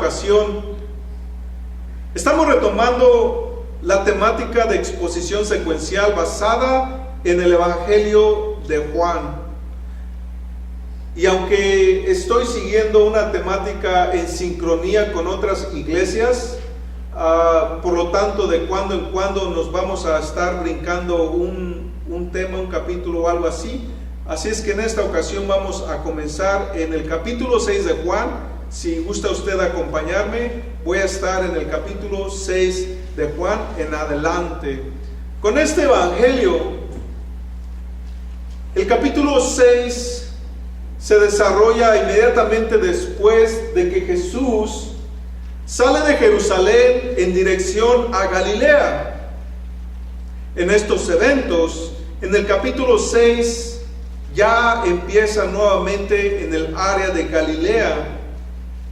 ocasión estamos retomando la temática de exposición secuencial basada en el Evangelio de Juan. Y aunque estoy siguiendo una temática en sincronía con otras iglesias, por lo tanto de cuando en cuando nos vamos a estar brincando un tema, un capítulo o algo así. Así es que en esta ocasión vamos a comenzar en el capítulo 6 de Juan. Si gusta usted acompañarme, voy a estar en el capítulo 6 de Juan en adelante. Con este evangelio, el capítulo 6 se desarrolla inmediatamente después de que Jesús sale de Jerusalén en dirección a Galilea. En estos eventos, en el capítulo 6 ya empieza nuevamente en el área de Galilea,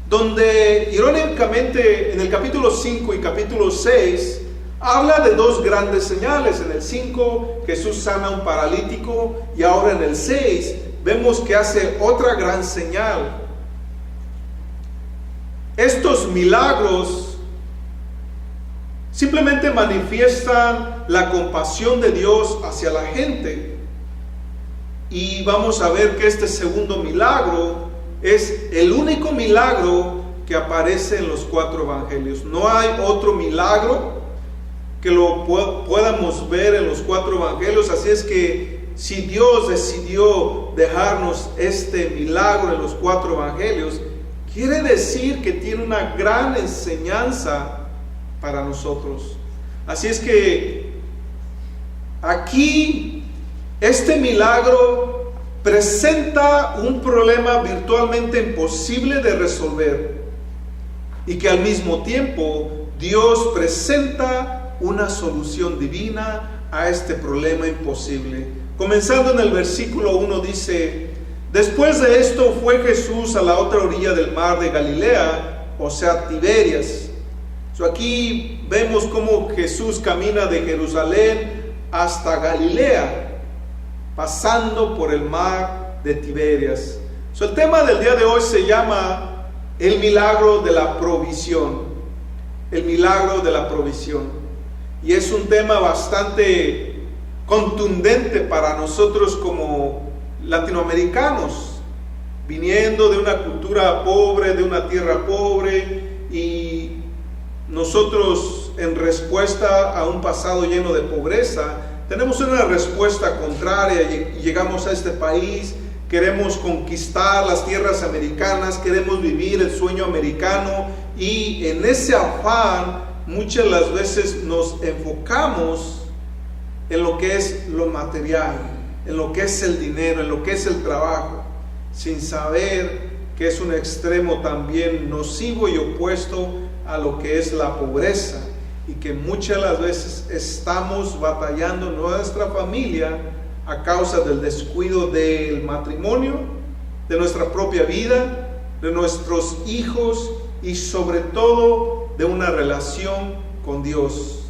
donde irónicamente en el capítulo 5 y capítulo 6 habla de dos grandes señales. En el 5 Jesús sana a un paralítico, y ahora en el 6 vemos que hace otra gran señal. Estos milagros simplemente manifiestan la compasión de Dios hacia la gente, y vamos a ver que este segundo milagro es el único milagro que aparece en los 4 evangelios. No hay otro milagro que lo podamos ver en los 4 evangelios. Así es que si Dios decidió dejarnos este milagro en los 4 evangelios, quiere decir que tiene una gran enseñanza para nosotros. Así es que aquí este milagro presenta un problema virtualmente imposible de resolver, y que al mismo tiempo Dios presenta una solución divina a este problema imposible. Comenzando en el versículo 1 dice: después de esto fue Jesús a la otra orilla del mar de Galilea, o sea, Tiberias. Aquí vemos cómo Jesús camina de Jerusalén hasta Galilea, pasando por el mar de Tiberias. El tema del día de hoy se llama el milagro de la provisión. El milagro de la provisión. Y es un tema bastante contundente para nosotros como latinoamericanos, viniendo de una cultura pobre, de una tierra pobre, y nosotros, en respuesta a un pasado lleno de pobreza, tenemos una respuesta contraria y llegamos a este país, queremos conquistar las tierras americanas, queremos vivir el sueño americano, y en ese afán muchas de las veces nos enfocamos en lo que es lo material, en lo que es el dinero, en lo que es el trabajo, sin saber que es un extremo también nocivo y opuesto a lo que es la pobreza, y que muchas de las veces estamos batallando en nuestra familia a causa del descuido del matrimonio, de nuestra propia vida, de nuestros hijos, y sobre todo de una relación con Dios.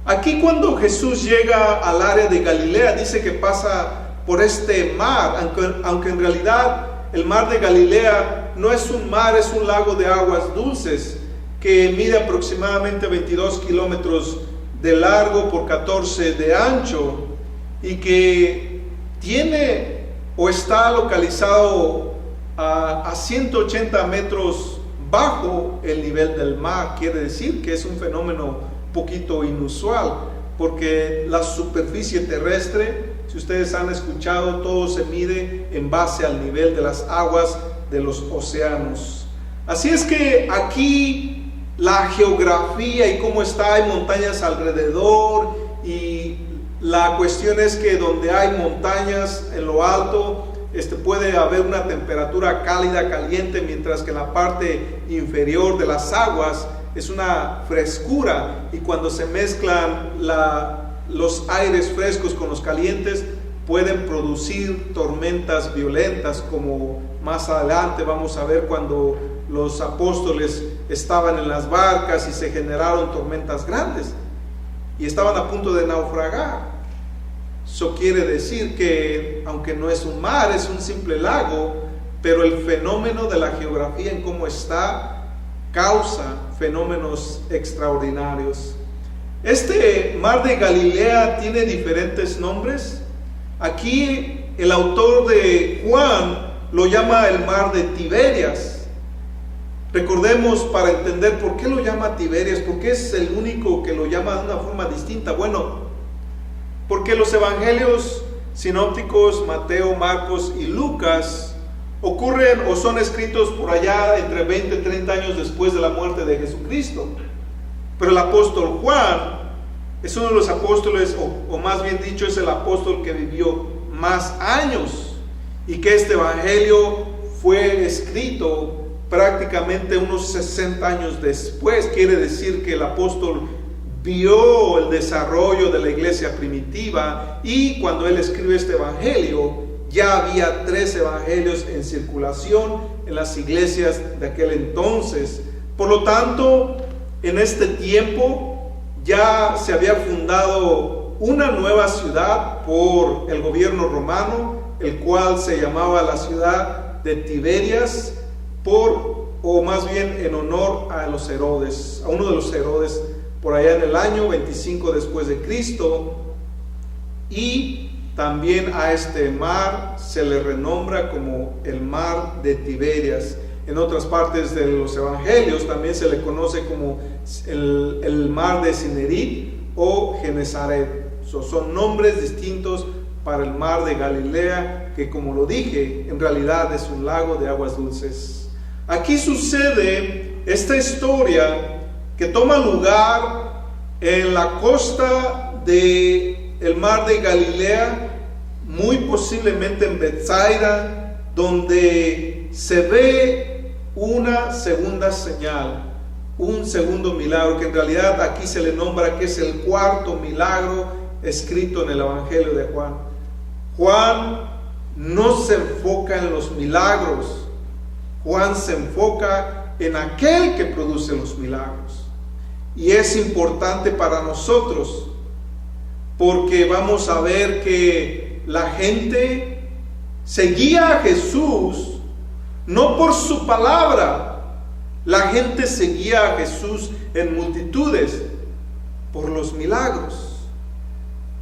Aquí, cuando Jesús llega al área de Galilea, dice que pasa por este mar, aunque en realidad el mar de Galilea no es un mar, es un lago de aguas dulces, que mide aproximadamente 22 kilómetros de largo por 14 de ancho, y que tiene o está localizado a 180 metros bajo el nivel del mar. Quiere decir que es un fenómeno un poquito inusual, porque la superficie terrestre, si ustedes han escuchado, todo se mide en base al nivel de las aguas de los océanos. Así es que aquí la geografía y cómo está, hay montañas alrededor, y la cuestión es que donde hay montañas en lo alto, puede haber una temperatura cálida, caliente, mientras que en la parte inferior de las aguas es una frescura, y cuando se mezclan los aires frescos con los calientes, pueden producir tormentas violentas, como más adelante vamos a ver cuando los apóstoles estaban en las barcas y se generaron tormentas grandes y estaban a punto de naufragar. Eso quiere decir que, aunque no es un mar, es un simple lago, pero el fenómeno de la geografía en cómo está causa fenómenos extraordinarios. Este mar de Galilea tiene diferentes nombres. Aquí el autor de Juan lo llama el mar de Tiberias. Recordemos, para entender por qué lo llama Tiberias, porque es el único que lo llama de una forma distinta. Bueno, porque los evangelios sinópticos, Mateo, Marcos y Lucas, ocurren o son escritos por allá entre 20 y 30 años después de la muerte de Jesucristo. Pero el apóstol Juan es uno de los apóstoles, o más bien dicho, es el apóstol que vivió más años, y que este evangelio fue escrito prácticamente unos 60 años después. Quiere decir que el apóstol vio el desarrollo de la iglesia primitiva, y cuando él escribe este evangelio ya había 3 evangelios en circulación en las iglesias de aquel entonces. Por lo tanto, en este tiempo ya se había fundado una nueva ciudad por el gobierno romano, el cual se llamaba la ciudad de Tiberias, o más bien en honor a los Herodes, a uno de los Herodes, por allá en el año 25 después de Cristo. Y también a este mar se le renombra como el mar de Tiberias. En otras partes de los evangelios también se le conoce como el mar de Cinerit o Genesaret. Son nombres distintos para el mar de Galilea, que, como lo dije, en realidad es un lago de aguas dulces. Aquí sucede esta historia que toma lugar en la costa del mar de Galilea, muy posiblemente en Betsaida, donde se ve una segunda señal, un segundo milagro, que en realidad aquí se le nombra que es el 4º milagro escrito en el Evangelio de Juan. Juan no se enfoca en los milagros, Juan se enfoca en aquel que produce los milagros. Y es importante para nosotros, porque vamos a ver que la gente seguía a Jesús no por su palabra. La gente seguía a Jesús en multitudes por los milagros.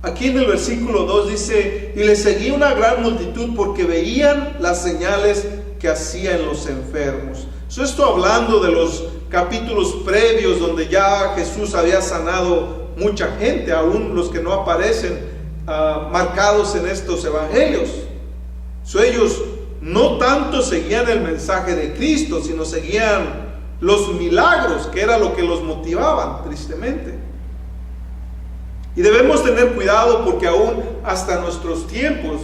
Aquí en el versículo 2 dice: y le seguía una gran multitud porque veían las señales que hacía en los enfermos. Esto hablando de los capítulos previos, donde ya Jesús había sanado mucha gente, aún los que no aparecen marcados en estos evangelios. Ellos no tanto seguían el mensaje de Cristo, sino seguían los milagros, que era lo que los motivaban, tristemente. Y debemos tener cuidado, porque aún hasta nuestros tiempos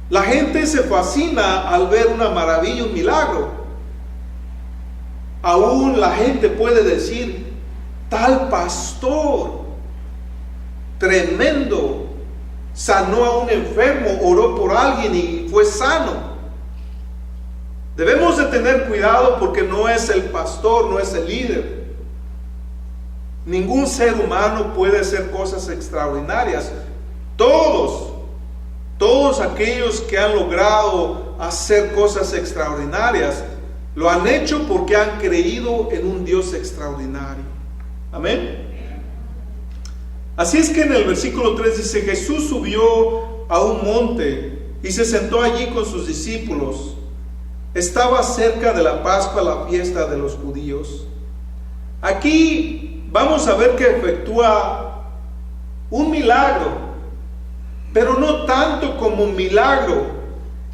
la gente se fascina al ver una maravilla, un milagro. Aún la gente puede decir: tal pastor tremendo sanó a un enfermo, oró por alguien y fue sano. Debemos de tener cuidado, porque no es el pastor, no es el líder. Ningún ser humano puede hacer cosas extraordinarias. Todos aquellos que han logrado hacer cosas extraordinarias lo han hecho porque han creído en un Dios extraordinario. Amén. Así es que en el versículo 3 dice: Jesús subió a un monte y se sentó allí con sus discípulos. Estaba cerca de la Pascua, la fiesta de los judíos. Aquí vamos a ver que efectúa un milagro, pero no tanto como un milagro.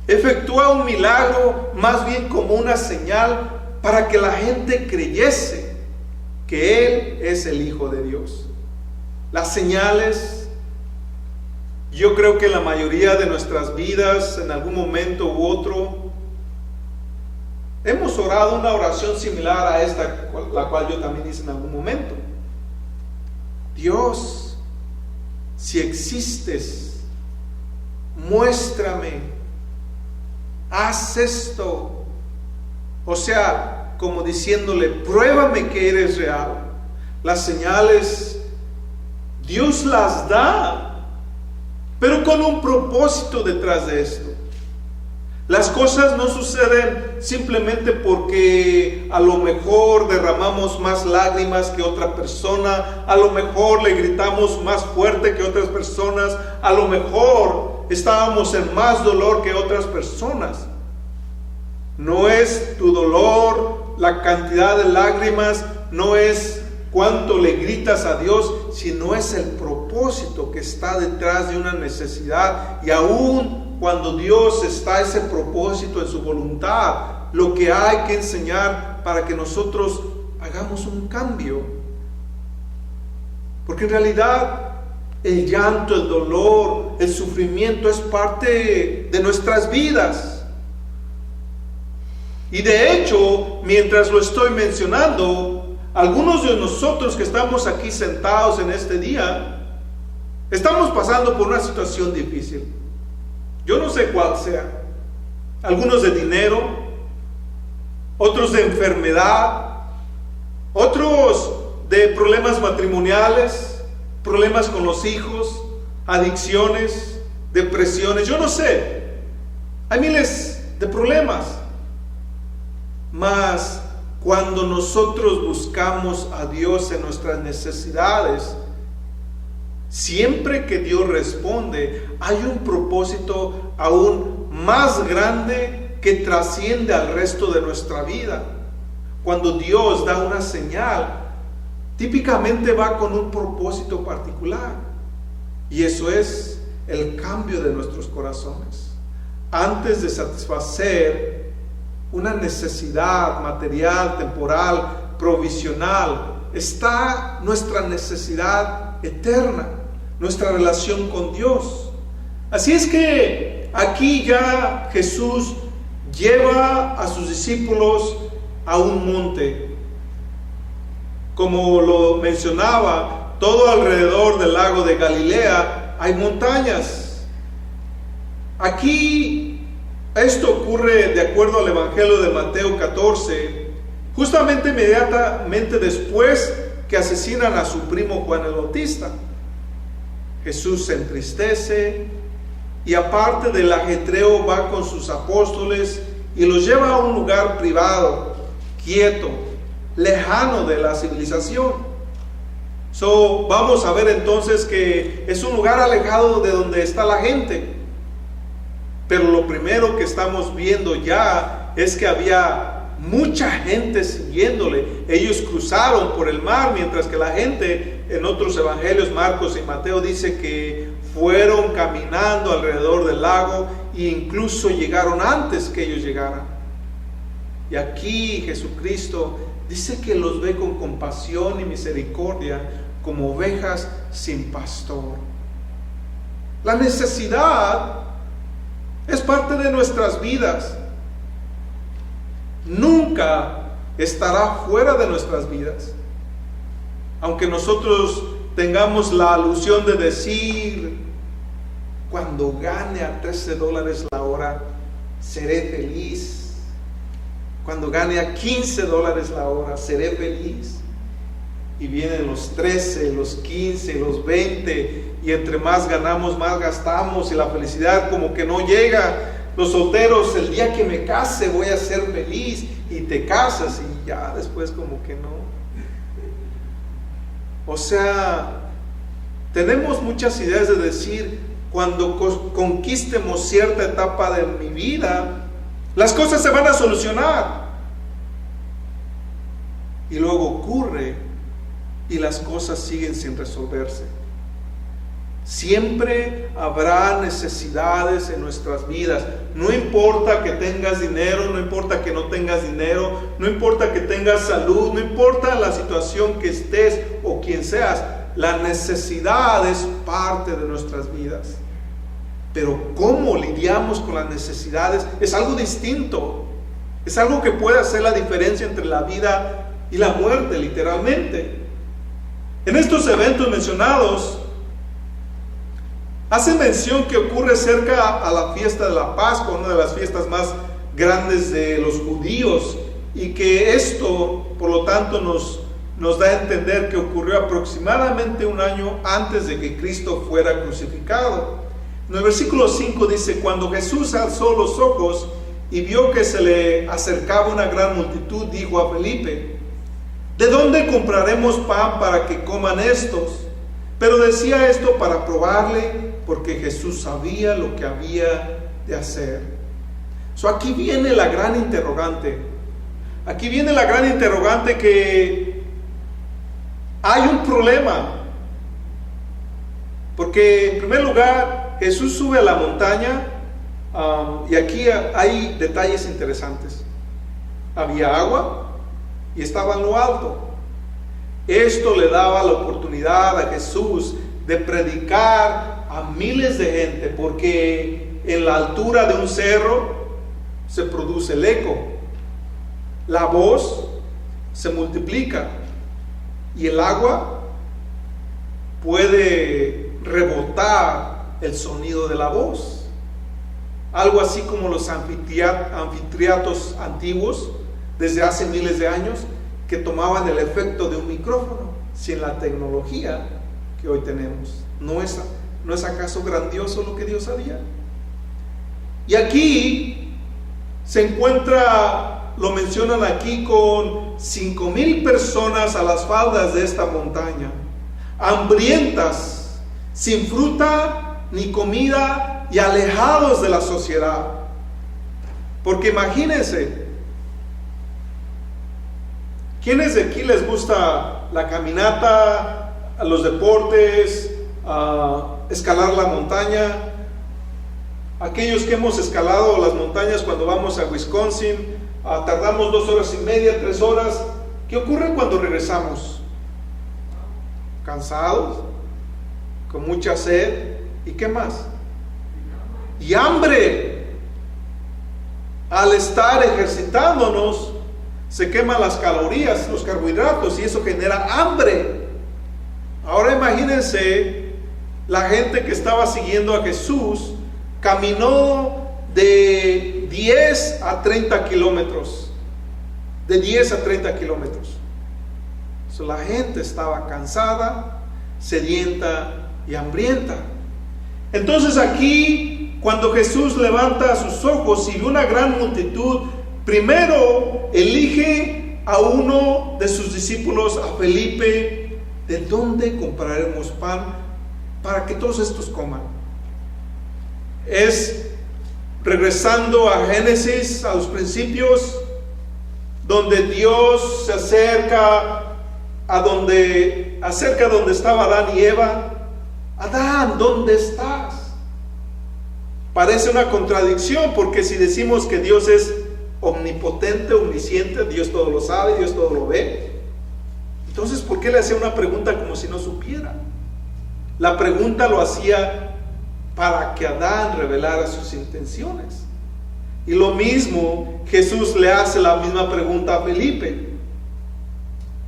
Efectúa un milagro más bien como una señal para que la gente creyese que Él es el Hijo de Dios. Las señales, yo creo que en la mayoría de nuestras vidas, en algún momento u otro, hemos orado una oración similar a esta, la cual yo también hice en algún momento. Dios, si existes, muéstrame, haz esto. O sea, como diciéndole: pruébame que eres real. Las señales Dios las da, pero con un propósito detrás de esto. Las cosas no suceden simplemente porque a lo mejor derramamos más lágrimas que otra persona, a lo mejor le gritamos más fuerte que otras personas, a lo mejor estábamos en más dolor que otras personas. No es tu dolor, la cantidad de lágrimas, no es cuánto le gritas a Dios, sino es el propósito que está detrás de una necesidad. Y aún cuando Dios está ese propósito en su voluntad, lo que hay que enseñar para que nosotros hagamos un cambio. Porque en realidad el llanto, el dolor, el sufrimiento es parte de nuestras vidas. Y de hecho, mientras lo estoy mencionando, algunos de nosotros que estamos aquí sentados en este día, estamos pasando por una situación difícil. Yo no sé cuál sea. Algunos de dinero, otros de enfermedad, otros de problemas matrimoniales, problemas con los hijos, adicciones, depresiones, yo no sé. Hay miles de problemas. Mas cuando nosotros buscamos a Dios en nuestras necesidades, siempre que Dios responde, hay un propósito aún más grande que trasciende al resto de nuestra vida. Cuando Dios da una señal, típicamente va con un propósito particular, y eso es el cambio de nuestros corazones. Antes de satisfacer una necesidad material, temporal, provisional, está nuestra necesidad eterna, nuestra relación con Dios. Así es que aquí ya Jesús lleva a sus discípulos a un monte. Como lo mencionaba, todo alrededor del lago de Galilea hay montañas. Aquí esto ocurre de acuerdo al Evangelio de Mateo 14, justamente inmediatamente después que asesinan a su primo Juan el Bautista. Jesús se entristece y aparte del ajetreo va con sus apóstoles y los lleva a un lugar privado, quieto, lejano de la civilización. Vamos a ver entonces que es un lugar alejado de donde está la gente. Pero lo primero que estamos viendo ya es que había mucha gente siguiéndole. Ellos cruzaron por el mar, mientras que la gente en otros evangelios, Marcos y Mateo, dice que fueron caminando alrededor del lago e incluso llegaron antes que ellos llegaran. Y aquí Jesucristo dice que los ve con compasión y misericordia como ovejas sin pastor. La necesidad es parte de nuestras vidas. Nunca estará fuera de nuestras vidas. Aunque nosotros tengamos la alusión de decir, cuando gane a $13 la hora, seré feliz. Cuando gane a $15 la hora, seré feliz. Y vienen los 13, los 15, los 20, y entre más ganamos, más gastamos, y la felicidad como que no llega. Los solteros, el día que me case voy a ser feliz, y te casas y ya después como que no. O sea, tenemos muchas ideas de decir, cuando conquistemos cierta etapa de mi vida, las cosas se van a solucionar. Y luego ocurre y las cosas siguen sin resolverse. Siempre habrá necesidades en nuestras vidas. No importa que tengas dinero, no importa que no tengas dinero, no importa que tengas salud, no importa la situación que estés o quien seas, la necesidad es parte de nuestras vidas. Pero cómo lidiamos con las necesidades es algo distinto. Es algo que puede hacer la diferencia entre la vida y la muerte, literalmente. En estos eventos mencionados, hace mención que ocurre cerca a la fiesta de la Pascua, una de las fiestas más grandes de los judíos, y que esto, por lo tanto, nos da a entender que ocurrió aproximadamente un año antes de que Cristo fuera crucificado. En el versículo 5 dice: cuando Jesús alzó los ojos y vio que se le acercaba una gran multitud, dijo a Felipe: ¿de dónde compraremos pan para que coman estos? Pero decía esto para probarle, porque Jesús sabía lo que había de hacer. Aquí viene la gran interrogante. Aquí viene la gran interrogante, que hay un problema. Porque en primer lugar, Jesús sube a la montaña, y aquí hay detalles interesantes. Había agua y estaba en lo alto. Esto le daba la oportunidad a Jesús de predicar a miles de gente, porque en la altura de un cerro se produce el eco, la voz se multiplica y el agua puede rebotar el sonido de la voz. Algo así como los anfiteatros antiguos desde hace miles de años, que tomaban el efecto de un micrófono, sin la tecnología que hoy tenemos. ¿No es acaso grandioso lo que Dios haría? Y aquí se encuentra, lo mencionan aquí, con 5,000 personas a las faldas de esta montaña, hambrientas, sin fruta ni comida y alejados de la sociedad. Porque imagínense, ¿quiénes de aquí les gusta la caminata, los deportes, escalar la montaña? Aquellos que hemos escalado las montañas cuando vamos a Wisconsin, tardamos 2 horas y media, 3 horas. ¿Qué ocurre cuando regresamos? Cansados, con mucha sed, ¿y qué más? Y hambre. Al estar ejercitándonos, se queman las calorías, los carbohidratos, y eso genera hambre. Ahora imagínense, la gente que estaba siguiendo a Jesús caminó de 10 a 30 kilómetros. De 10 a 30 kilómetros. La gente estaba cansada, sedienta y hambrienta. Entonces aquí, cuando Jesús levanta sus ojos y ve una gran multitud, primero elige a uno de sus discípulos, a Felipe: ¿de dónde compraremos pan para que todos estos coman? Es regresando a Génesis, a los principios, donde Dios se acerca donde estaba Adán y Eva. Adán, ¿dónde estás? Parece una contradicción, porque si decimos que Dios es omnipotente, omnisciente, Dios todo lo sabe, Dios todo lo ve, entonces ¿por qué le hacía una pregunta como si no supiera? La pregunta lo hacía para que Adán revelara sus intenciones. Y lo mismo, Jesús le hace la misma pregunta a Felipe,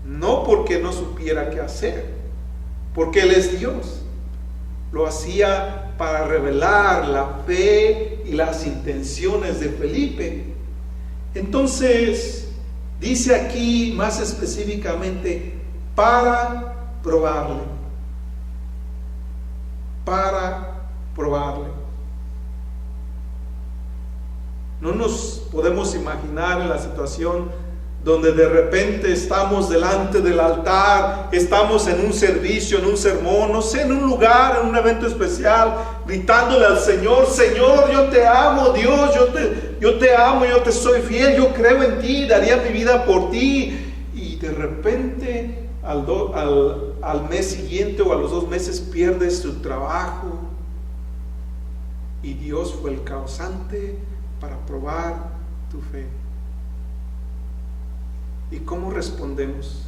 no porque no supiera qué hacer, porque Él es Dios. Lo hacía para revelar la fe y las intenciones de Felipe. Entonces, dice aquí más específicamente: para probarle. Para probarle. No nos podemos imaginar en la situación donde de repente estamos delante del altar, estamos en un servicio, en un sermón, no sé, en un lugar, en un evento especial, gritándole al Señor: Señor, yo te amo, Dios, yo te amo, yo te soy fiel, yo creo en ti, daría mi vida por ti. Y de repente al mes siguiente o a los 2 meses pierdes tu trabajo, y Dios fue el causante para probar tu fe. ¿Y cómo respondemos?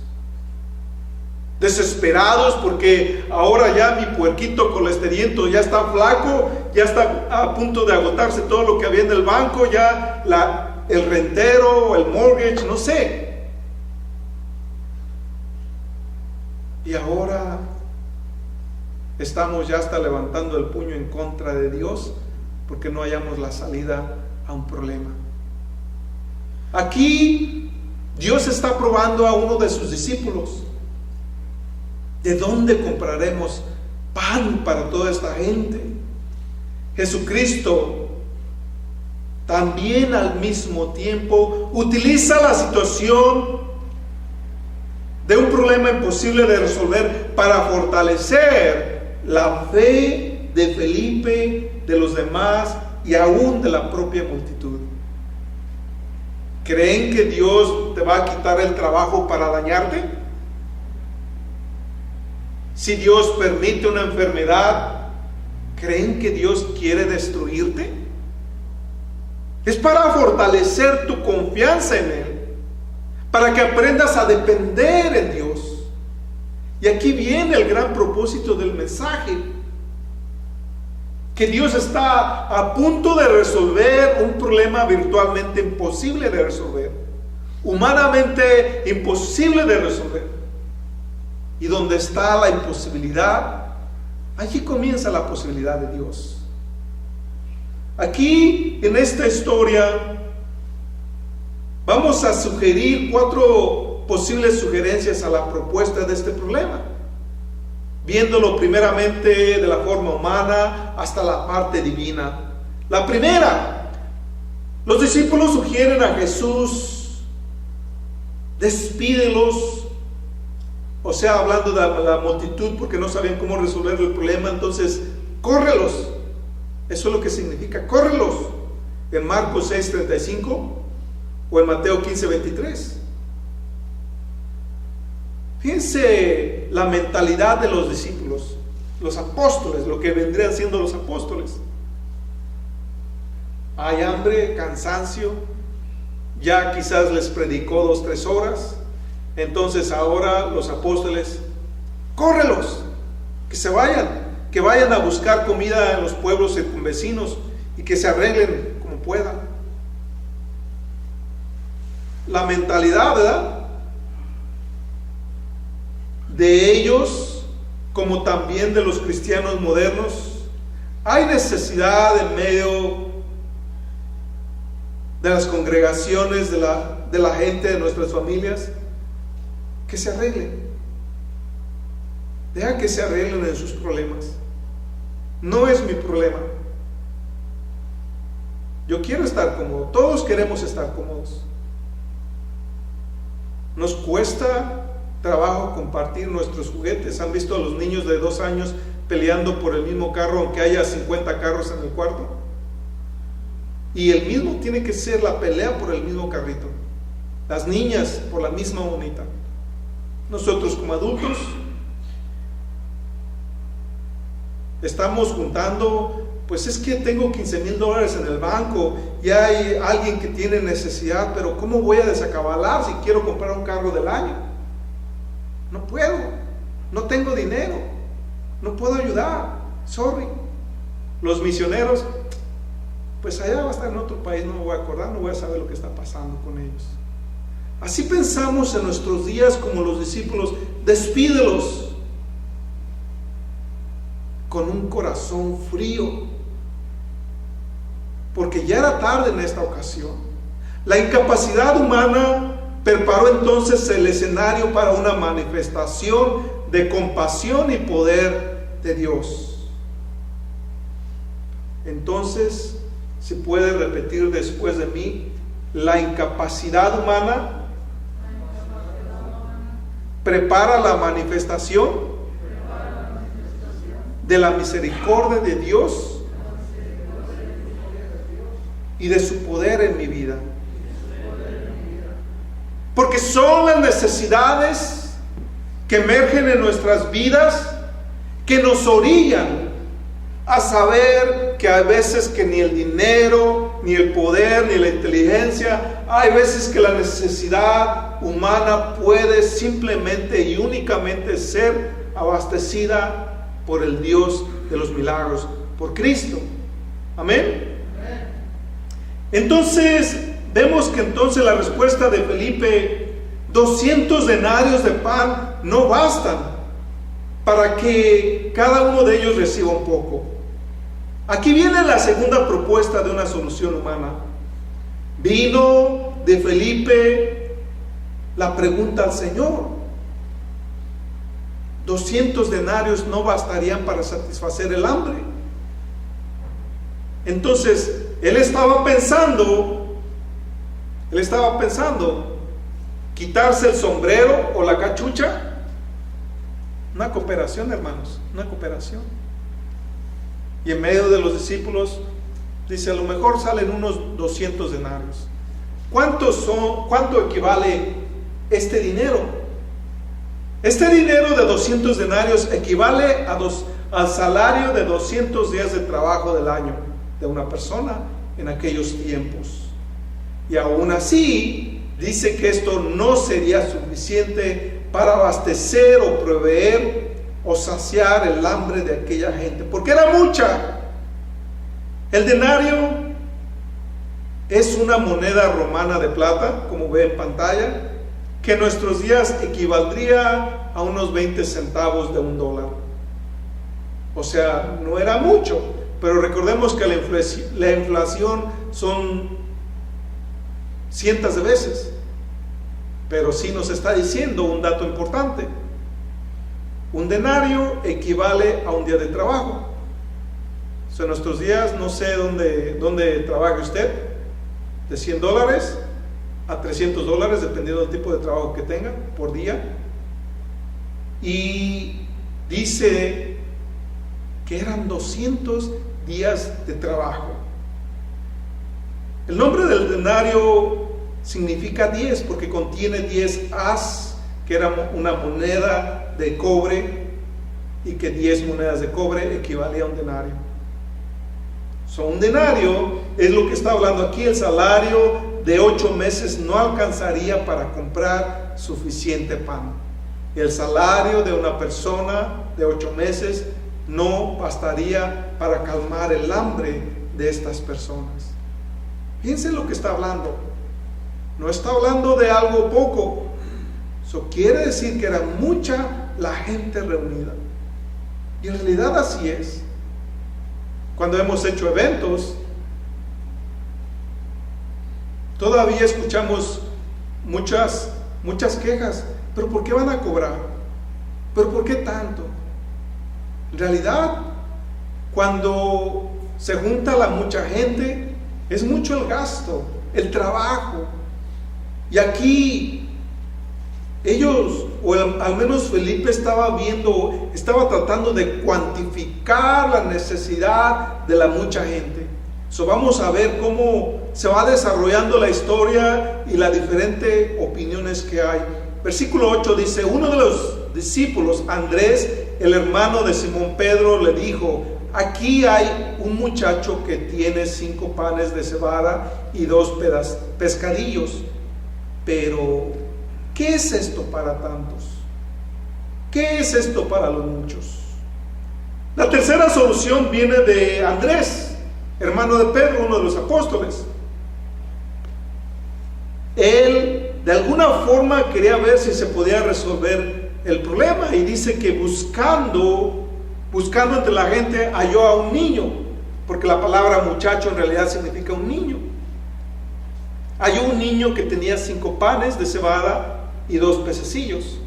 Desesperados porque ahora ya mi puerquito colesterol ya está flaco, ya está a punto de agotarse todo lo que había en el banco, ya el rentero, el mortgage, no sé. Y ahora estamos ya hasta levantando el puño en contra de Dios porque no hallamos la salida a un problema. Aquí Dios está probando a uno de sus discípulos. ¿De dónde compraremos pan para toda esta gente? Jesucristo también al mismo tiempo utiliza la situación de un problema imposible de resolver para fortalecer la fe de Felipe, de los demás y aún de la propia multitud. ¿Creen que Dios te va a quitar el trabajo para dañarte? Si Dios permite una enfermedad, ¿creen que Dios quiere destruirte? Es para fortalecer tu confianza en Él, para que aprendas a depender en Dios. Y aquí viene el gran propósito del mensaje, que Dios está a punto de resolver un problema virtualmente imposible de resolver, humanamente imposible de resolver. Y donde está la imposibilidad, allí comienza la posibilidad de Dios. Aquí en esta historia vamos a sugerir 4 posibles sugerencias a la propuesta de este problema, viéndolo primeramente de la forma humana hasta la parte divina. La primera, los discípulos sugieren a Jesús: despídelos. O sea, hablando de la multitud, porque no sabían cómo resolver el problema, entonces córrelos. Eso es lo que significa, córrelos. En Marcos 6:35 o en Mateo 15:23. Fíjense la mentalidad de los discípulos, los apóstoles, lo que vendrían siendo los apóstoles. Hay hambre, cansancio, ya quizás les predicó 2-3 horas. Entonces ahora los apóstoles, córrelos, que vayan a buscar comida en los pueblos circunvecinos y que se arreglen como puedan. La mentalidad, ¿verdad?, de ellos, como también de los cristianos modernos, hay necesidad en medio de las congregaciones, de la gente, de nuestras familias, que se arreglen. Deja que se arreglen en sus problemas. No es mi problema. Yo quiero estar cómodo. Todos queremos estar cómodos. Nos cuesta trabajo compartir nuestros juguetes. ¿Han visto a los niños de 2 años peleando por el mismo carro, aunque haya 50 carros en el cuarto? Y el mismo tiene que ser la pelea por el mismo carrito. Las niñas por la misma bonita. Nosotros como adultos estamos juntando, pues es que tengo $15,000 en el banco y hay alguien que tiene necesidad, pero ¿cómo voy a desacabalar si quiero comprar un carro del año? No puedo, no tengo dinero, no puedo ayudar, sorry. Los misioneros, pues allá va a estar en otro país, no me voy a acordar, no voy a saber lo que está pasando con ellos. Así pensamos en nuestros días como los discípulos: despídelos, con un corazón frío, porque ya era tarde en esta ocasión. La incapacidad humana preparó entonces el escenario para una manifestación de compasión y poder de Dios. Entonces, se puede repetir después de mí: la incapacidad humana prepara la manifestación de la misericordia de Dios y de su poder en mi vida. Porque son las necesidades que emergen en nuestras vidas que nos orillan a saber que hay veces que ni el dinero, ni el poder, ni la inteligencia, hay veces que la necesidad humana puede simplemente y únicamente ser abastecida por el Dios de los milagros, por Cristo. Amén. Entonces vemos que entonces la respuesta de Felipe: 200 denarios de pan no bastan para que cada uno de ellos reciba un poco. Aquí viene la segunda propuesta de una solución humana. Vino de Felipe la pregunta al Señor: 200 denarios no bastarían para satisfacer el hambre. Entonces, él estaba pensando quitarse el sombrero o la cachucha. Una cooperación, hermanos, una cooperación. Y en medio de los discípulos dice, a lo mejor salen unos 200 denarios. ¿Cuánto equivale este dinero? Este dinero de 200 denarios equivale al salario de 200 días de trabajo del año de una persona en aquellos tiempos. Y aún así, dice que esto no sería suficiente para abastecer o proveer o saciar el hambre de aquella gente, porque era mucha. El denario es una moneda romana de plata, como ve en pantalla, que en nuestros días equivaldría a unos 20 centavos de $1. O sea, no era mucho, pero recordemos que la inflación son cientos de veces. Pero sí nos está diciendo un dato importante. Un denario equivale a un día de trabajo. O sea, en nuestros días, no sé dónde trabaje usted, de $100 a $300, dependiendo del tipo de trabajo que tenga por día. Y dice que eran 200 días de trabajo. El nombre del denario significa 10 porque contiene 10 as, que era una moneda de cobre, y que 10 monedas de cobre equivalía a un denario. Un denario es lo que está hablando aquí. El salario de 8 meses no alcanzaría para comprar suficiente pan. Y el salario de una persona de 8 meses no bastaría para calmar el hambre de estas personas. Piensen lo que está hablando. No está hablando de algo poco. Eso quiere decir que era mucha la gente reunida. Y en realidad así es. Cuando hemos hecho eventos, todavía escuchamos muchas quejas. ¿Pero por qué van a cobrar? ¿Pero por qué tanto? En realidad, cuando se junta la mucha gente, es mucho el gasto, el trabajo. Y aquí ellos, o al menos Felipe, estaba tratando de cuantificar la necesidad de la mucha gente. Vamos a ver cómo se va desarrollando la historia y las diferentes opiniones que hay. Versículo 8 dice, uno de los discípulos, Andrés, el hermano de Simón Pedro, le dijo, aquí hay un muchacho que tiene 5 panes de cebada y 2 pescadillos, pero ¿qué es esto para tantos? ¿Qué es esto para los muchos? La tercera solución viene de Andrés, hermano de Pedro, uno de los apóstoles. Él de alguna forma quería ver si se podía resolver el problema, y dice que buscando entre la gente halló a un niño, porque la palabra muchacho en realidad significa un niño. Halló un niño que tenía 5 panes de cebada y 2 pececillos.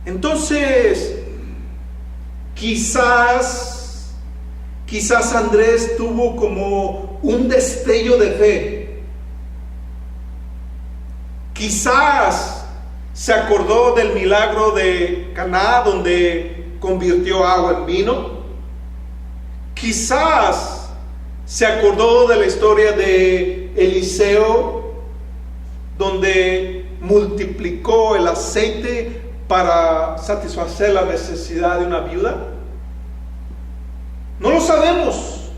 Entonces, quizás Andrés tuvo como un destello de fe. Quizás se acordó del milagro de Caná, donde convirtió agua en vino. Quizás se acordó de la historia de Eliseo, donde multiplicó el aceite para satisfacer la necesidad de una viuda. No lo sabemos.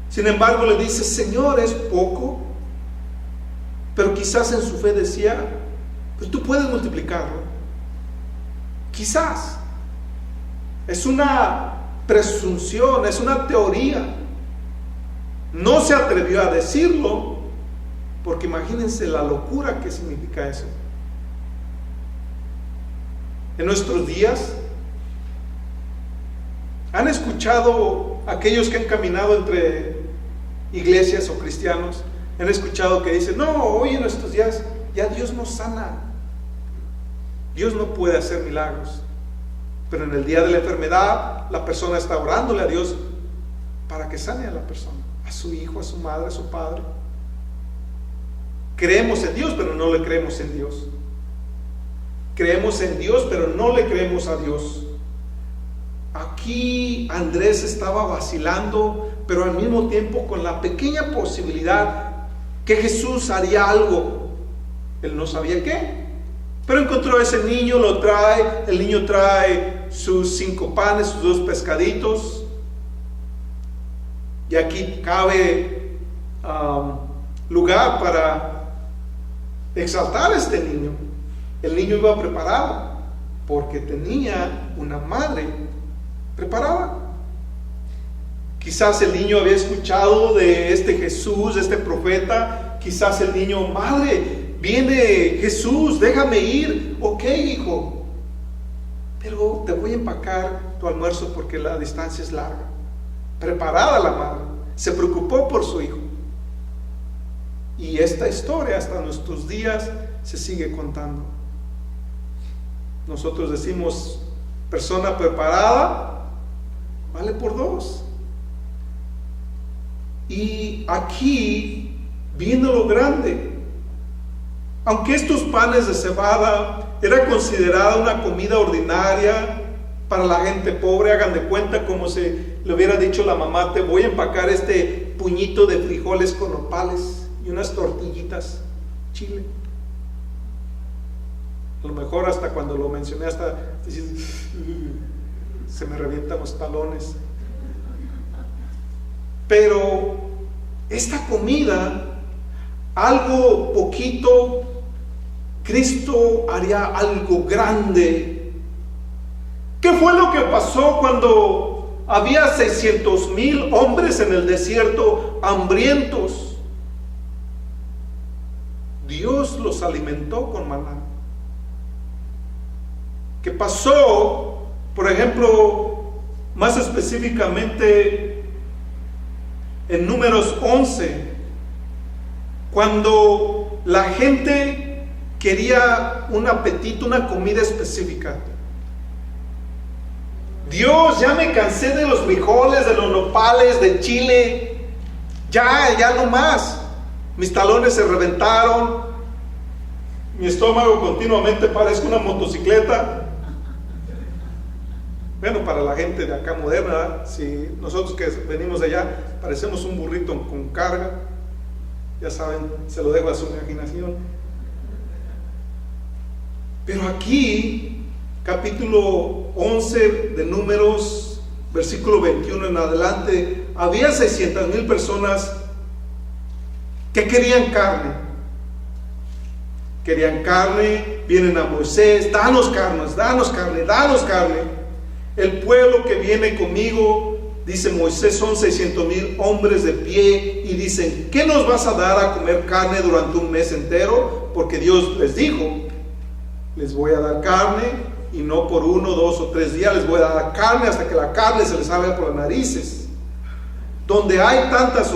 Sin embargo, le dice, Señor, es poco. Pero quizás en su fe decía, pues tú puedes multiplicarlo. Quizás. Es una presunción, es una teoría. No se atrevió a decirlo, porque imagínense la locura que significa eso. En nuestros días, ¿han escuchado aquellos que han caminado entre iglesias o cristianos? Han escuchado que dicen, no, hoy en nuestros días ya Dios no sana, Dios no puede hacer milagros, pero en el día de la enfermedad la persona está orándole a Dios para que sane a la persona, a su hijo, a su madre, a su padre. Creemos en Dios, pero no le creemos en Dios. Creemos en Dios, pero no le creemos a Dios. Aquí Andrés estaba vacilando, pero al mismo tiempo con la pequeña posibilidad que Jesús haría algo. Él no sabía qué, pero encontró a ese niño, lo trae. El niño trae sus 5 panes, sus 2 pescaditos. Y aquí cabe lugar para exaltar a este niño. El niño iba preparado porque tenía una madre preparada. Quizás el niño había escuchado de este Jesús, de este profeta. Quizás el niño: madre, viene Jesús, déjame ir. Ok, hijo, pero te voy a empacar tu almuerzo porque la distancia es larga. Preparada la madre, se preocupó por su hijo. Y esta historia hasta nuestros días se sigue contando. Nosotros decimos: persona preparada vale por 2. Y aquí viene lo grande. Aunque estos panes de cebada era considerada una comida ordinaria para la gente pobre, hagan de cuenta como si le hubiera dicho la mamá: te voy a empacar este puñito de frijoles con nopales y unas tortillitas chile. A lo mejor hasta cuando lo mencioné hasta se me revientan los talones. Pero esta comida, algo poquito, Cristo haría algo grande. ¿Qué fue lo que pasó cuando había 600,000 hombres en el desierto hambrientos? Dios los alimentó con maná. ¿Qué pasó? Por ejemplo, más específicamente en Números 11, cuando la gente quería un apetito, una comida específica. Dios, ya me cansé de los frijoles, de los nopales, de chile, ya no más. Mis talones se reventaron, mi estómago continuamente parece una motocicleta. Bueno, para la gente de acá moderna, ¿verdad? Si nosotros que venimos de allá parecemos un burrito con carga, ya saben, se lo dejo a su imaginación. Pero aquí, capítulo 11 de Números, versículo 21 en adelante, había 600,000 personas que querían carne. Querían carne, vienen a Moisés: danos carne, danos carne, danos carne. El pueblo que viene conmigo, dice Moisés, son 600,000 hombres de pie, y dicen: ¿qué nos vas a dar a comer carne durante un mes entero? Porque Dios les dijo: les voy a dar carne, y no por 1, 2 o 3 días, les voy a dar carne hasta que la carne se les salga por las narices. Donde hay tantas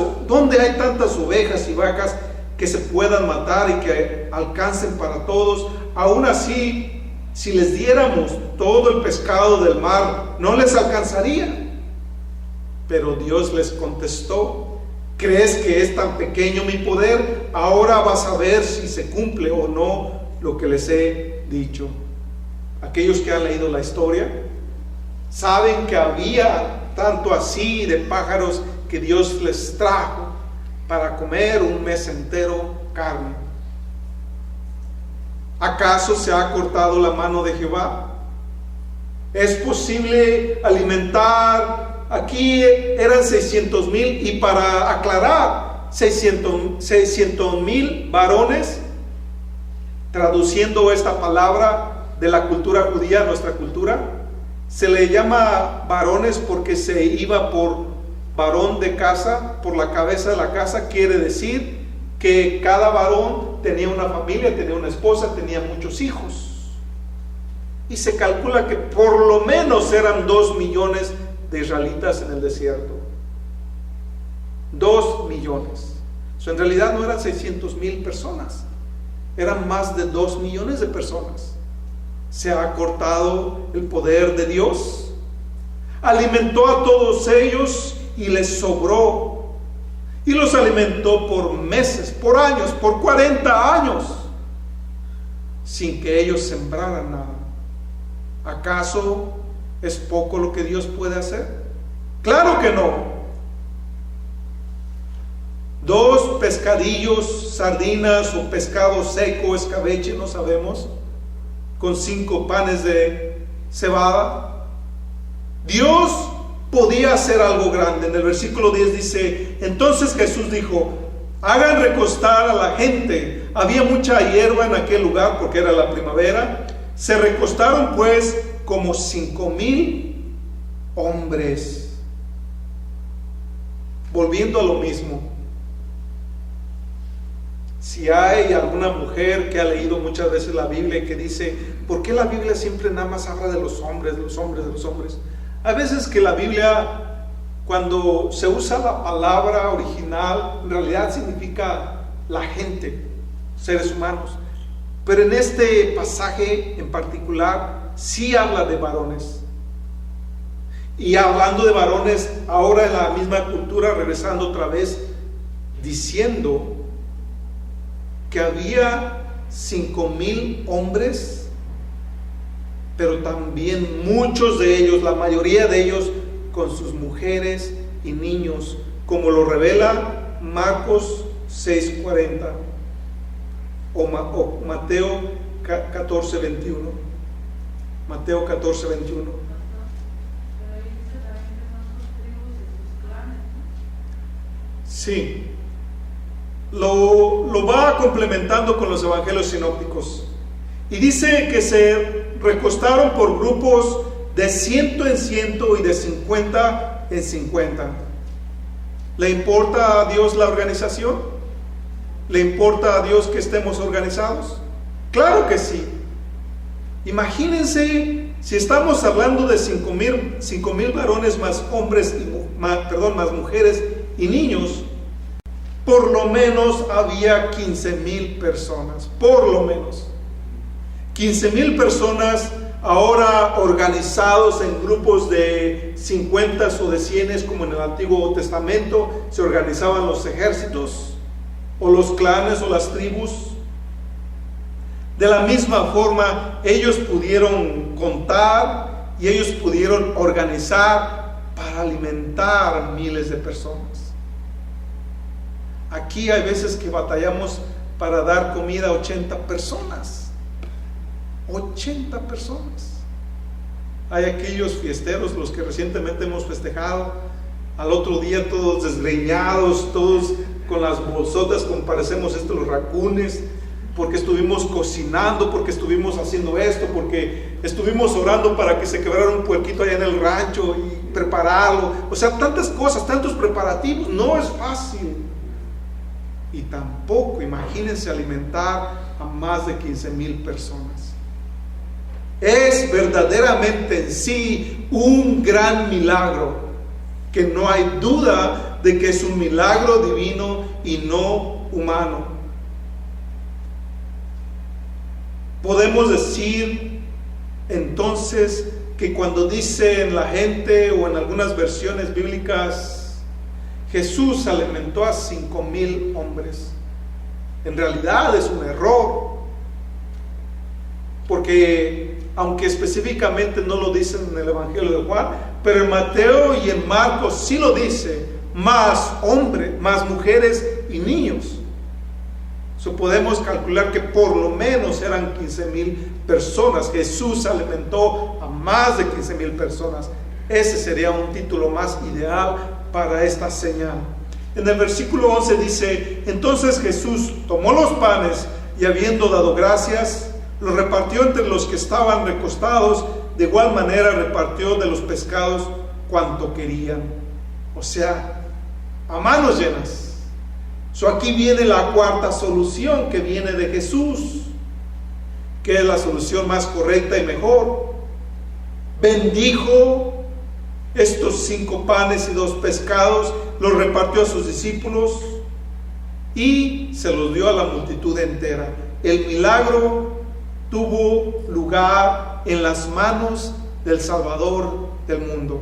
ovejas y vacas que se puedan matar y que alcancen para todos, aún así, si les diéramos todo el pescado del mar, no les alcanzaría. Pero Dios les contestó: ¿crees que es tan pequeño mi poder? Ahora vas a ver si se cumple o no lo que les he dicho. Aquellos que han leído la historia saben que había tanto así de pájaros que Dios les trajo para comer un mes entero carne. ¿Acaso se ha cortado la mano de Jehová? ¿Es posible alimentar? Aquí eran 600,000, y para aclarar, 600,000 varones, traduciendo esta palabra de la cultura judía a nuestra cultura, se le llama varones porque se iba por varón de casa, por la cabeza de la casa. Quiere decir que cada varón tenía una familia, tenía una esposa, tenía muchos hijos. Y se calcula que por lo menos eran 2 millones de israelitas en el desierto. 2 millones. En realidad no eran 600,000 personas, eran más de 2 millones de personas. Se ha cortado el poder de Dios. Alimentó a todos ellos y les sobró, y los alimentó por meses, por años, por 40 años, sin que ellos sembraran nada. ¿Acaso es poco lo que Dios puede hacer? Claro que no. 2 pescadillos, sardinas o pescado seco, escabeche, no sabemos, con 5 panes de cebada. Dios podía hacer algo grande. En el versículo 10 dice: entonces Jesús dijo: hagan recostar a la gente. Había mucha hierba en aquel lugar porque era la primavera. Se recostaron pues como 5,000 hombres. Volviendo a lo mismo, si hay alguna mujer que ha leído muchas veces la Biblia y que dice: ¿por qué la Biblia siempre nada más habla de los hombres, de los hombres, de los hombres? A veces que la Biblia, cuando se usa la palabra original, en realidad significa la gente, seres humanos. Pero en este pasaje en particular sí habla de varones. Y hablando de varones, ahora en la misma cultura, regresando otra vez, diciendo que había 5,000 hombres, pero también muchos de ellos, la mayoría de ellos, con sus mujeres y niños, como lo revela Marcos 6:40 o Mateo 14:21. Mateo 14:21. Sí, lo va complementando con los evangelios sinópticos. Y dice que se recostaron por grupos de 100 en 100 y de 50 en 50. ¿Le importa a Dios la organización? ¿Le importa a Dios que estemos organizados? Claro que sí. Imagínense si estamos hablando de 5,000 varones más hombres más mujeres y niños. Por lo menos había 15,000 personas, por lo menos 15,000 personas, ahora organizados en grupos de 50 o de 100, como en el Antiguo Testamento se organizaban los ejércitos o los clanes o las tribus. De la misma forma, ellos pudieron contar y ellos pudieron organizar para alimentar miles de personas. Aquí hay veces que batallamos para dar comida a 80 personas. 80 personas. Hay aquellos fiesteros, los que recientemente hemos festejado, al otro día todos desgreñados, todos con las bolsotas, como parecemos los racunes, porque estuvimos cocinando, porque estuvimos haciendo esto, porque estuvimos orando para que se quebrara un puerquito allá en el rancho y prepararlo. O sea, tantas cosas, tantos preparativos. No es fácil. Y tampoco, imagínense alimentar a más de 15,000 personas. Es verdaderamente en sí un gran milagro, que no hay duda de que es un milagro divino y no humano. Podemos decir entonces que cuando dicen la gente, o en algunas versiones bíblicas, Jesús alimentó a 5,000 hombres, en realidad es un error, porque aunque específicamente no lo dicen en el Evangelio de Juan, pero en Mateo y en Marcos sí lo dice: más hombres, más mujeres y niños. Podemos calcular que por lo menos eran 15,000 personas. Jesús alimentó a más de 15,000 personas. Ese sería un título más ideal para esta señal. En el versículo 11 dice: entonces Jesús tomó los panes y, habiendo dado gracias, los repartió entre los que estaban recostados. De igual manera repartió de los pescados cuanto querían. O sea, a manos llenas. Aquí viene la cuarta solución que viene de Jesús, que es la solución más correcta y mejor. Bendijo estos 5 panes y 2 pescados, los repartió a sus discípulos y se los dio a la multitud entera. El milagro tuvo lugar en las manos del Salvador del mundo.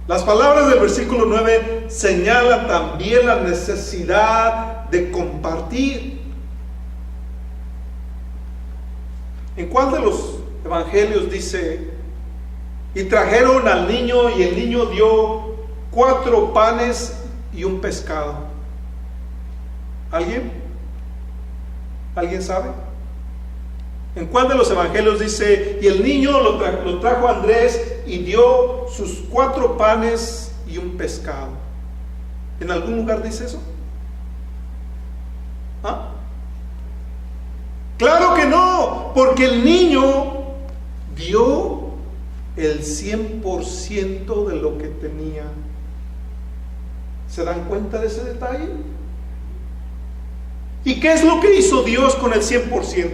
Las palabras del versículo 9 señalan también la necesidad de compartir. ¿En cuál de los evangelios dice: y trajeron al niño y el niño dio 4 panes y un pescado? ¿Alguien? ¿Alguien sabe? ¿En cuál de los evangelios dice: y el niño lo trajo Andrés y dio sus 4 panes y un pescado? ¿En algún lugar dice eso? ¿Ah? Claro que no, porque el niño dio el 100% de lo que tenía. ¿Se dan cuenta de ese detalle? ¿Y qué es lo que hizo Dios con el 100%?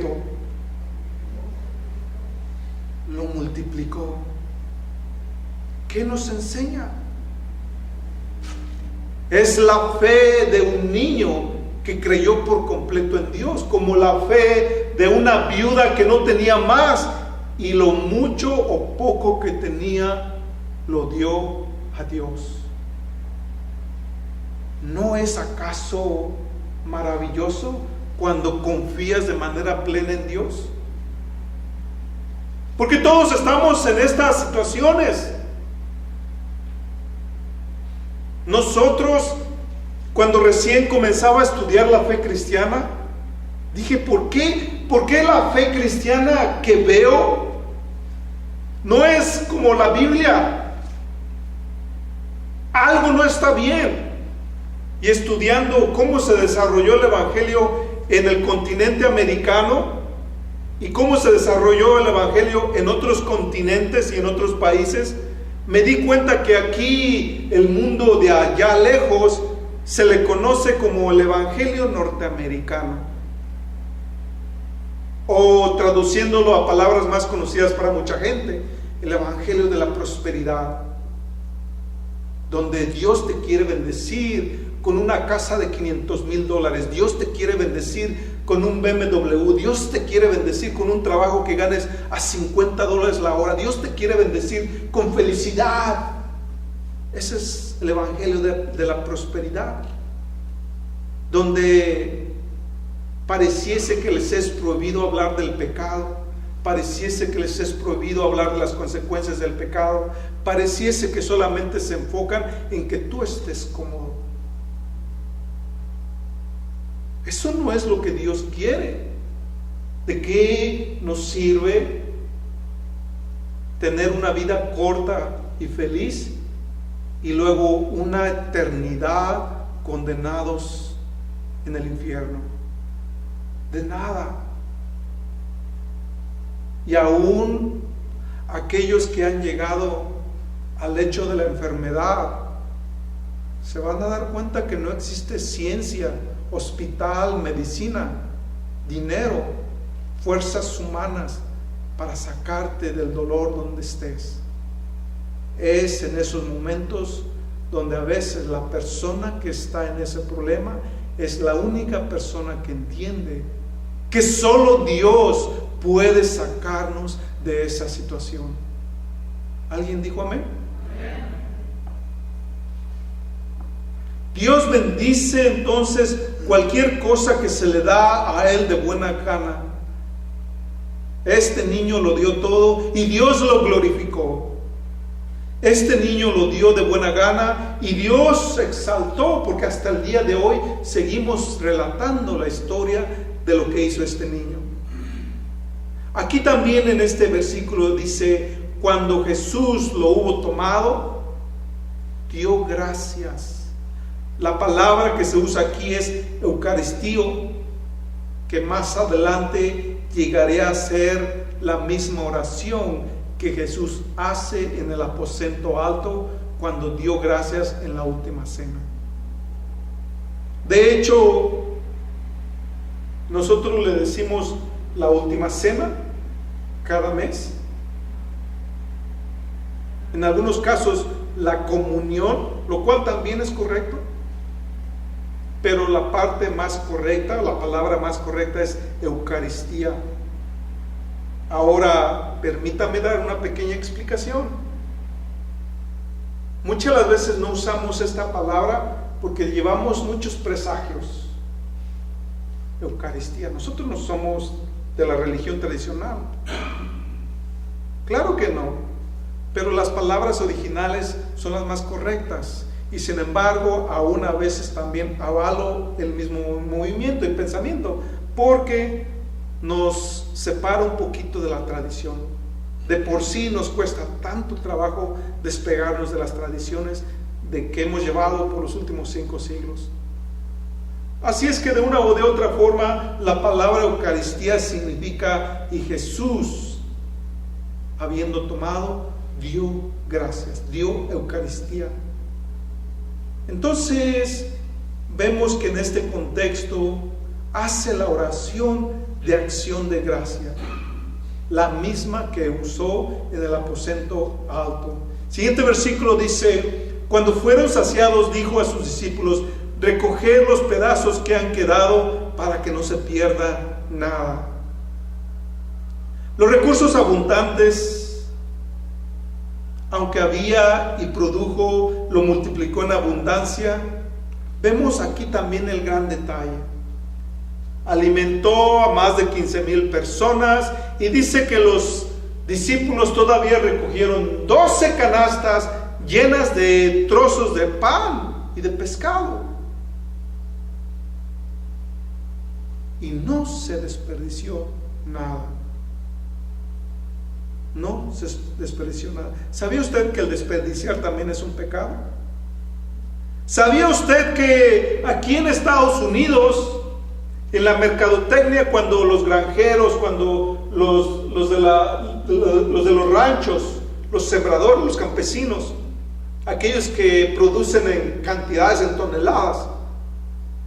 Lo multiplicó. ¿Qué nos enseña? Es la fe de un niño que creyó por completo en Dios, como la fe de una viuda que no tenía más y lo mucho o poco que tenía lo dio a Dios. ¿No es acaso maravilloso cuando confías de manera plena en Dios? Porque todos estamos en estas situaciones. Nosotros, cuando recién comenzaba a estudiar la fe cristiana, dije: ¿por qué? ¿Por qué la fe cristiana que veo no es como la Biblia? Algo no está bien. Y estudiando cómo se desarrolló el evangelio en el continente americano y cómo se desarrolló el evangelio en otros continentes y en otros países, me di cuenta que aquí, el mundo de allá lejos, se le conoce como el evangelio norteamericano, o traduciéndolo a palabras más conocidas para mucha gente, el evangelio de la prosperidad, donde Dios te quiere bendecir con una casa de $500,000, Dios te quiere bendecir con un BMW, Dios te quiere bendecir con un trabajo que ganes a $50 la hora, Dios te quiere bendecir con felicidad. Ese es el evangelio de la prosperidad, donde pareciese que les es prohibido hablar del pecado, pareciese que les es prohibido hablar de las consecuencias del pecado, pareciese que solamente se enfocan en que tú estés cómodo. Eso no es lo que Dios quiere. ¿De qué nos sirve tener una vida corta y feliz y luego una eternidad condenados en el infierno? De nada. Y aún aquellos que han llegado al lecho de la enfermedad se van a dar cuenta que no existe ciencia, hospital, medicina, dinero, fuerzas humanas para sacarte del dolor donde estés. Es en esos momentos donde a veces la persona que está en ese problema es la única persona que entiende que solo Dios puede sacarnos de esa situación. ¿Alguien dijo amén? Dios bendice entonces cualquier cosa que se le da a Él de buena gana. Este niño lo dio todo y Dios lo glorificó. Este niño lo dio de buena gana y Dios se exaltó, porque hasta el día de hoy seguimos relatando la historia de lo que hizo este niño. Aquí también en este versículo dice: cuando Jesús lo hubo tomado, dio gracias. La palabra que se usa aquí es Eucaristía, que más adelante llegaré a ser la misma oración que Jesús hace en el aposento alto cuando dio gracias en la última cena. De hecho, nosotros le decimos la última cena cada mes. En algunos casos la comunión, lo cual también es correcto, pero la parte más correcta, la palabra más correcta es Eucaristía. Ahora, permítame dar una pequeña explicación. Muchas de las veces no usamos esta palabra porque llevamos muchos presagios. Eucaristía. Nosotros no somos de la religión tradicional. Claro que no. Pero las palabras originales son las más correctas. Y sin embargo, aún a veces también avalo el mismo movimiento y pensamiento, porque nos separa un poquito de la tradición. De por sí nos cuesta tanto trabajo despegarnos de las tradiciones de que hemos llevado por los últimos 5 siglos. Así es que de una o de otra forma, la palabra Eucaristía significa y Jesús, habiendo tomado, dio gracias, dio Eucaristía. Entonces vemos que en este contexto hace la oración de acción de gracia, la misma que usó en el aposento alto. Siguiente versículo dice: cuando fueron saciados, dijo a sus discípulos: recoger los pedazos que han quedado para que no se pierda nada. Los recursos abundantes, aunque había y produjo, lo multiplicó en abundancia. Vemos aquí también el gran detalle. Alimentó a más de 15,000 personas, y dice que los discípulos todavía recogieron 12 canastas llenas de trozos de pan y de pescado. Y no se desperdició nada. No se desperdició nada. ¿Sabía usted que el desperdiciar también es un pecado? ¿Sabía usted que aquí en Estados Unidos, en la mercadotecnia, cuando los granjeros, cuando los de los ranchos, los sembradores, los campesinos, aquellos que producen en cantidades, en toneladas,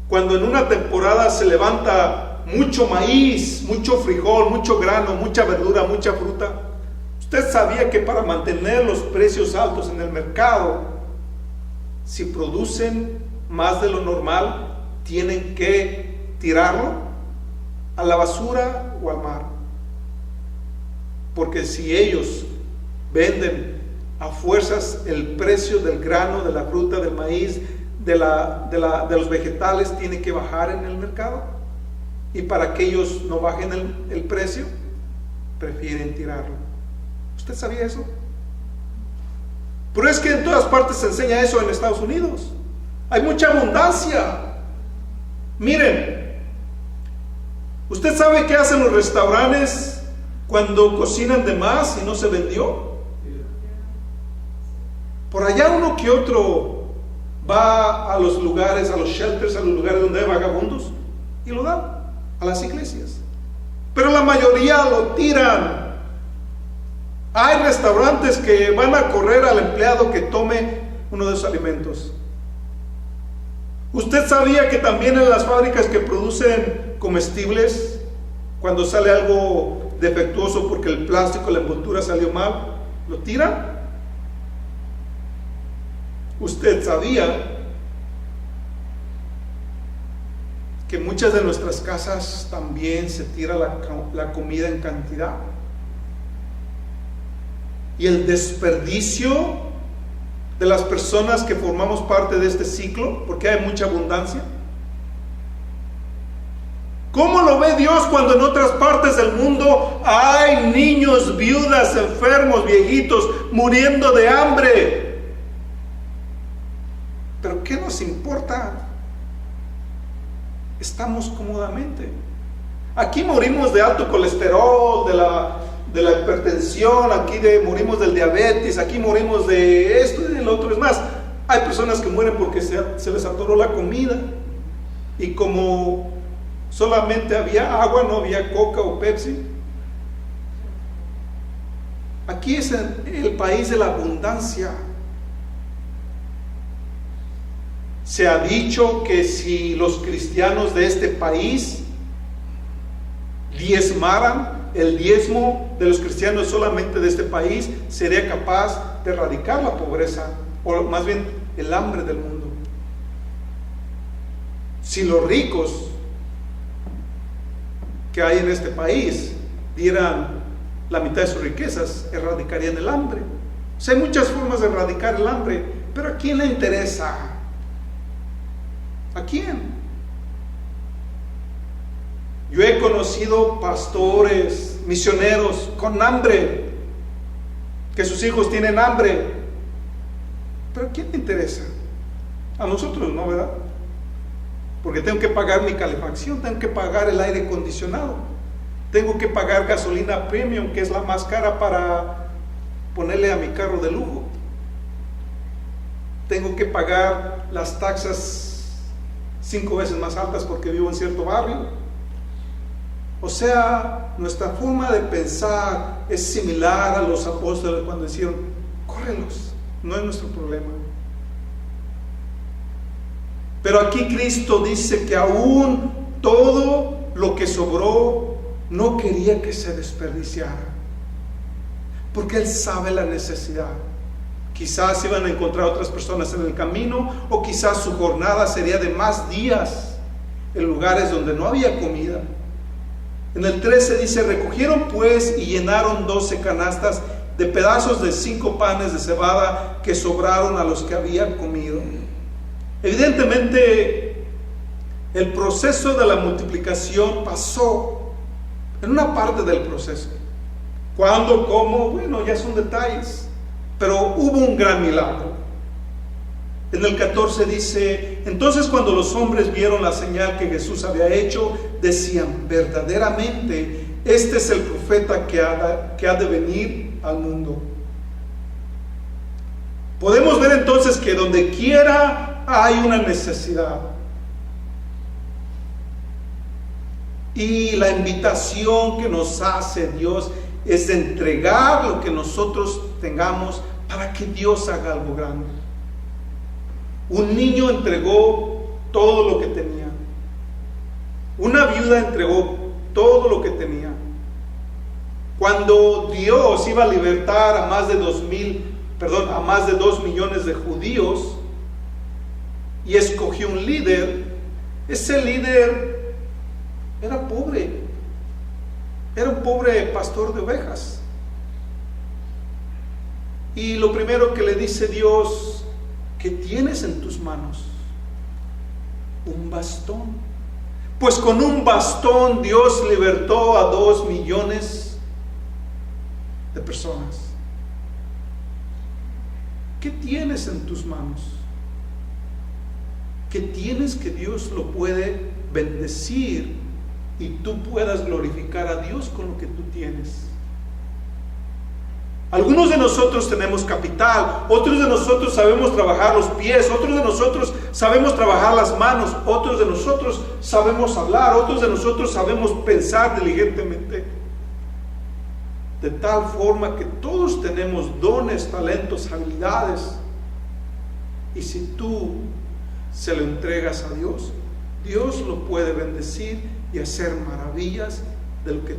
cuando en una temporada se levanta mucho maíz, mucho frijol, mucho grano, mucha verdura, mucha fruta, usted sabía que para mantener los precios altos en el mercado, si producen más de lo normal, tienen que tirarlo a la basura o al mar? Porque si ellos venden a fuerzas el precio del grano, de la fruta, del maíz, de los vegetales, tiene que bajar en el mercado, y para que ellos no bajen el precio, prefieren tirarlo. ¿Usted sabía eso? Pero es que en todas partes se enseña eso en Estados Unidos. Hay mucha abundancia. Miren, ¿usted sabe qué hacen los restaurantes cuando cocinan de más y no se vendió? Por allá uno que otro va a los lugares, a los shelters, a los lugares donde hay vagabundos, y lo dan a las iglesias. Pero la mayoría lo tiran. Hay restaurantes que van a correr al empleado que tome uno de esos alimentos. ¿Usted sabía que también en las fábricas que producen comestibles, cuando sale algo defectuoso porque el plástico, la envoltura salió mal, lo tiran? ¿Usted sabía que en muchas de nuestras casas también se tira la comida en cantidad? Y el desperdicio de las personas que formamos parte de este ciclo, porque hay mucha abundancia. ¿Cómo lo ve Dios cuando en otras partes del mundo hay niños, viudas, enfermos, viejitos muriendo de hambre? ¿Pero qué nos importa? Estamos cómodamente. Aquí morimos de alto colesterol, de la hipertensión, aquí morimos del diabetes, aquí morimos de esto y del otro. Es más, hay personas que mueren porque se les atoró la comida, y como solamente había agua, no había Coca o Pepsi. Aquí es el país de la abundancia. Se ha dicho que si los cristianos de este país diezmaran, el diezmo de los cristianos solamente de este país sería capaz de erradicar la pobreza, o más bien el hambre del mundo. Si los ricos que hay en este país dieran la mitad de sus riquezas, erradicarían el hambre. O sea, hay muchas formas de erradicar el hambre, pero ¿a quién le interesa? ¿A quién? Yo he conocido pastores, misioneros con hambre, que sus hijos tienen hambre, pero ¿a quién le interesa? A nosotros no, ¿verdad? Porque tengo que pagar mi calefacción, tengo que pagar el aire acondicionado, tengo que pagar gasolina premium, que es la más cara para ponerle a mi carro de lujo. Tengo que pagar las taxas 5 veces más altas porque vivo en cierto barrio. O sea, nuestra forma de pensar es similar a los apóstoles cuando decían, córrelos, no es nuestro problema. Pero aquí Cristo dice que aún todo lo que sobró no quería que se desperdiciara, porque Él sabe la necesidad. Quizás iban a encontrar otras personas en el camino, o quizás su jornada sería de más días en lugares donde no había comida. En el 13 dice, recogieron pues y llenaron 12 canastas de pedazos de 5 panes de cebada que sobraron a los que habían comido. Evidentemente, el proceso de la multiplicación pasó en una parte del proceso. ¿Cuándo? ¿Cómo? Bueno, ya son detalles, pero hubo un gran milagro. En el 14 dice, entonces cuando los hombres vieron la señal que Jesús había hecho, decían, verdaderamente, este es el profeta que ha de venir al mundo. Podemos ver entonces que donde quiera hay una necesidad. Y la invitación que nos hace Dios es de entregar lo que nosotros tengamos para que Dios haga algo grande. Un niño entregó todo lo que tenía. Una viuda entregó todo lo que tenía. Cuando Dios iba a libertar a más de 2 millones de judíos y escogió un líder, ese líder era pobre. Era un pobre pastor de ovejas. Y lo primero que le dice Dios, ¿qué tienes en tus manos? Un bastón. Pues con un bastón Dios libertó a 2 millones de personas. ¿Qué tienes en tus manos? ¿Qué tienes que Dios lo puede bendecir y tú puedas glorificar a Dios con lo que tú tienes? Algunos de nosotros tenemos capital, otros de nosotros sabemos trabajar los pies, otros de nosotros sabemos trabajar las manos, otros de nosotros sabemos hablar, otros de nosotros sabemos pensar diligentemente. De tal forma que todos tenemos dones, talentos, habilidades. Y si tú se lo entregas a Dios, Dios lo puede bendecir y hacer maravillas de lo que